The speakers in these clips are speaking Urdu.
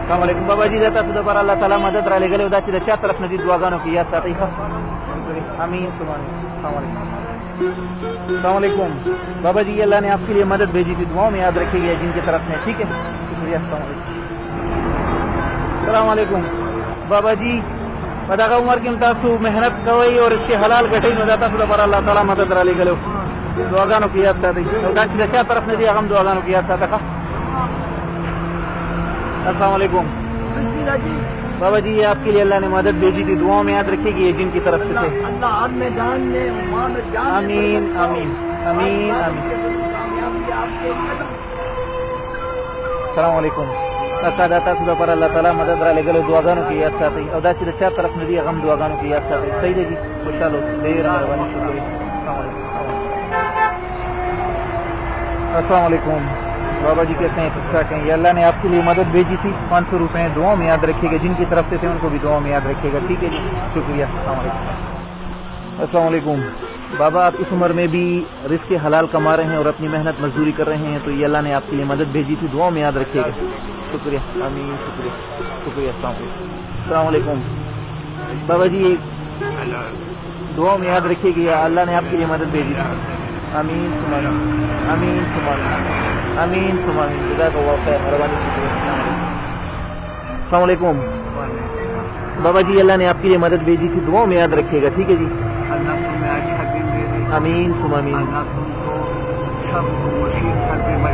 السلام علیکم بابا جی تاسو د پر الله تعالی مدد را لګلو دا چې د چا طرف نه دي دعاګانو کې یاد ساتئ آمین السلام علیکم السلام علیکم بابا جی اللہ نے آپ کے لیے مدد بھیجی تھی دعاؤں میں یاد رکھیے گا جن کی طرف سے ٹھیک ہے شکریہ السلام علیکم بابا جی پدغه عمر کې تاسو محنت کوئ اور اس کے حلال ګټئ نو دا تاسو د پر الله تعالی مدد را لګلو دعاګانو کې یاد ساتئ او دا چې د چا طرف نه دي هغه دعاګانو کې یاد ساتئ السلام علیکم بابا جی آپ کے لیے اللہ نے مدد بھیجی تھی دعاؤں میں یاد رکھیے گی جن کی طرف سے تھے آمین آمین آمین آمین السلام علیکم سادات خدا پر اللہ تعالیٰ مدد را لگلو دعاګانو کې یاد ساتئ او دا چې د چا طرف نه دي هغه دعاګانو کې یاد ساتئ صحیح دی جی خوشحال اوسئ ډېر مهرباني شکریہ السلام علیکم بابا جی کہتے ہیں کچھ کہیں یہ اللہ نے آپ کے لیے مدد بھیجی تھی 500 روپے دعاؤں میں یاد رکھیے گا جن کی طرف سے تھے ان کو بھی دعاؤں میں یاد رکھیے گا ٹھیک ہے جی شکریہ السلام علیکم السلام علیکم بابا آپ اس عمر میں بھی رزق حلال کما رہے ہیں اور اپنی محنت مزدوری کر رہے ہیں تو یہ اللہ نے آپ کے لیے مدد بھیجی تھی دعاؤں میں یاد رکھیے گا شکریہ آمین شکریہ شکریہ السلام علیکم بابا جی دعاؤں میں یاد رکھیے گا اللہ نے آپ کے لیے مدد بھیجی تھی آمین آمین آمین جزاک اللہ خیر مہربانی السلام علیکم بابا جی اللہ نے آپ کے لیے مدد بھیجی تھی دعاؤں میں یاد رکھیے گا ٹھیک ہے جی آمین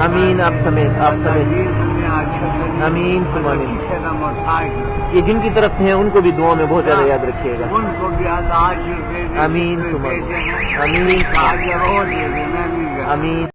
آمین آپ سمیت آمین یہ جن کی طرف سے ہیں ان کو بھی دعاؤں میں بہت زیادہ یاد رکھیے گا آمین آمین